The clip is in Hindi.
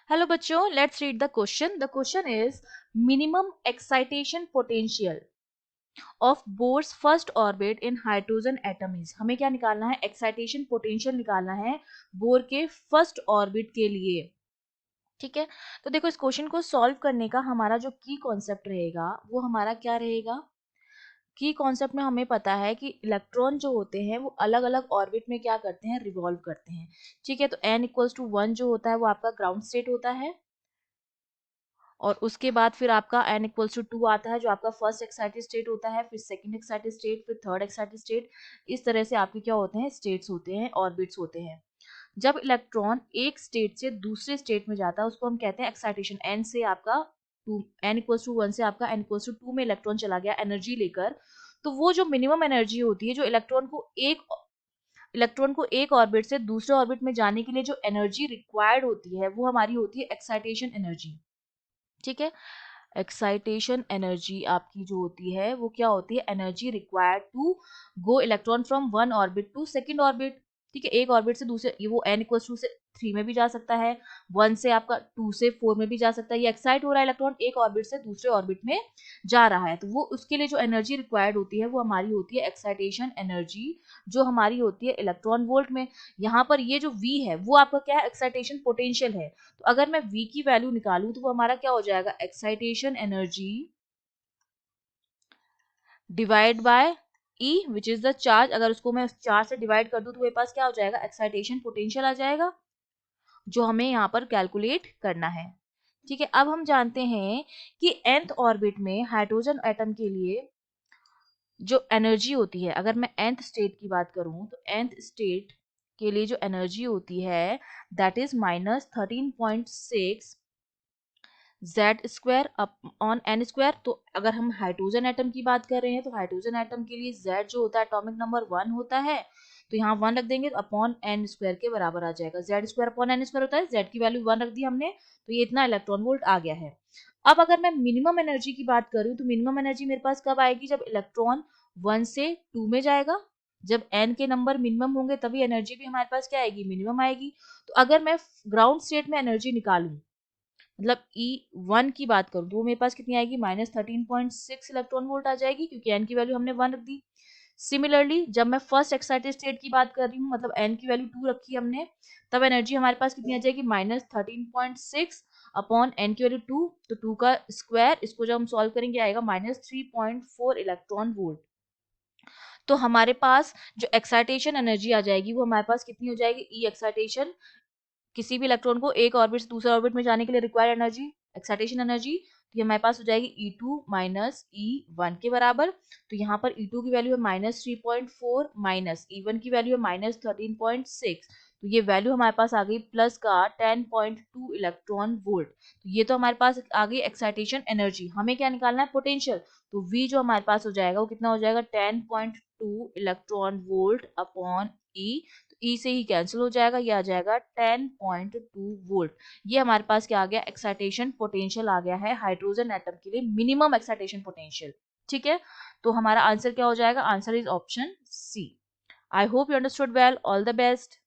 हेलो बच्चों, let's read the question. The question is minimum excitation potential of bourse first orbit in hydrogen atom is. हमें क्या निकालना है? एक्साइटेशन पोटेंशियल निकालना है बोर के फर्स्ट ऑर्बिट के लिए. ठीक है, तो देखो इस क्वेश्चन को सॉल्व करने का हमारा जो की कॉन्सेप्ट रहेगा वो हमारा क्या रहेगा? की कॉन्सेप्ट में हमें पता है कि इलेक्ट्रॉन जो होते हैं वो अलग अलग ऑर्बिट में क्या करते हैं? रिवॉल्व करते हैं. ठीक है, तो n इक्वल्स टू 1 जो होता है वो आपका ग्राउंड स्टेट होता है, और उसके बाद फिर आपका n इक्वल्स टू 2 आता है जो आपका फर्स्ट एक्साइटेड स्टेट होता है, फिर सेकंड एक्साइटेड स्टेट, फिर थर्ड एक्साइटेड स्टेट. इस तरह से आपके क्या होते हैं? स्टेट्स होते हैं, ऑर्बिट्स होते हैं. जब इलेक्ट्रॉन एक स्टेट से दूसरे स्टेट में जाता है उसको हम कहते हैं एक्साइटेशन. n से आपका 2, n इक्वल्स टू 1 से आपका n इक्वल्स टू 2 में इलेक्ट्रॉन चला गया एनर्जी लेकर. तो वो जो मिनिमम एनर्जी होती है, जो इलेक्ट्रॉन को एक ऑर्बिट से दूसरे ऑर्बिट में जाने के लिए जो एनर्जी रिक्वायर्ड होती है वो हमारी होती है एक्साइटेशन एनर्जी. ठीक है, एक्साइटेशन एनर्जी आपकी जो होती है वो क्या होती है? Energy required to go electron from one orbit to second orbit. ठीक है, एक ऑर्बिट से दूसरे, ये वो n इक्वल टू से 3 में भी जा सकता है, 1 से आपका 2 से 4 में भी जा सकता है. ये एक्साइट हो रहा है इलेक्ट्रॉन, एक ऑर्बिट से दूसरे ऑर्बिट में जा रहा है, तो वो उसके लिए जो एनर्जी रिक्वायर्ड होती है वो हमारी होती है एक्साइटेशन एनर्जी, जो हमारी होती है इलेक्ट्रॉन वोल्ट में. यहाँ पर ये जो v है वो आपका क्या है? एक्साइटेशन पोटेंशियल है. तो अगर मैं v की वैल्यू निकालूं तो वो हमारा क्या हो जाएगा? Excitation energy divide by E which is the charge. अगर उसको मैं चार्ज से डिवाइड कर दूं तो मेरे पास क्या हो जाएगा? एक्साइटेशन पोटेंशियल आ जाएगा, जो हमें यहाँ पर कैलकुलेट करना है. ठीक है, अब हम जानते हैं कि nth ऑर्बिट में हाइड्रोजन एटम के लिए जो एनर्जी होती है, अगर मैं nth स्टेट की बात करूं तो nth स्टेट के लिए जो एनर्जी होती है that is -13.6 Z square on an square. तो अगर हम हाइड्रोजन एटम की बात कर रहे हैं तो हाइड्रोजन एटम के लिए जेड जो होता है एटॉमिक नंबर 1 होता है, तो यहाँ 1 रख देंगे तो अपॉन एन स्क्वायर के बराबर आ जाएगा. Z square upon N square होता है, जेड की वैल्यू 1 रख दी हमने, तो ये इतना इलेक्ट्रॉन वोल्ट आ गया है. अब अगर मैं मिनिमम एनर्जी की बात करूँ तो मिनिमम एनर्जी मेरे पास कब आएगी? जब इलेक्ट्रॉन 1 से 2 में जाएगा. जब n के नंबर मिनिमम होंगे तभी एनर्जी भी हमारे पास क्या आएगी? मिनिमम आएगी. तो अगर मैं ग्राउंड स्टेट में एनर्जी निकालूं, मतलब E1 की बात करूं तो वो मेरे पास कितनी आएगी? -13.6 इलेक्ट्रॉन वोल्ट आ जाएगी, क्योंकि n की वैल्यू हमने 1 रख दी. सिमिलरली जब मैं फर्स्ट एक्साइटेड स्टेट की बात कर रही हूँ, मतलब n की वैल्यू 2 रखी हमने, तब एनर्जी हमारे पास कितनी आ जाएगी? -13.6 अपॉन n की वैल्यू 2, तो 2 का स्क्वायर, इसको जब हम सॉल्व करेंगे आएगा -3.4 इलेक्ट्रॉन वोल्ट. तो हमारे पास जो एक्साइटेशन एनर्जी आ जाएगी वो हमारे पास कितनी हो जाएगी? ई एक्साइटेशन, किसी भी इलेक्ट्रॉन को एक ऑर्बिट से दूसरे ऑर्बिट में जाने के लिए रिक्वायर्ड एनर्जी, एक्साइटेशन एनर्जी, तो ये हमारे पास हो जाएगी E2 माइनस E1 के बराबर. तो यहाँ पर E2 की वैल्यू है -3.4 माइनस E1 की वैल्यू है -13.6, तो ये वैल्यू हमारे पास आ गई प्लस का 10.2 इलेक्ट्रॉन वोल्ट. तो ये तो हमारे पास आ गई एक्साइटेशन एनर्जी. हमें क्या निकालना है? पोटेंशियल. तो V जो हमारे पास हो जाएगा वो कितना हो जाएगा? 10.2 इलेक्ट्रॉन वोल्ट अपॉन E. ई से ही कैंसिल हो जाएगा, ये आ जाएगा 10.2 वोल्ट. ये हमारे पास क्या आ गया? एक्साइटेशन पोटेंशियल आ गया है हाइड्रोजन एटम के लिए, मिनिमम एक्साइटेशन पोटेंशियल. ठीक है, तो हमारा आंसर क्या हो जाएगा? Answer is option C. I hope you understood well. All the best.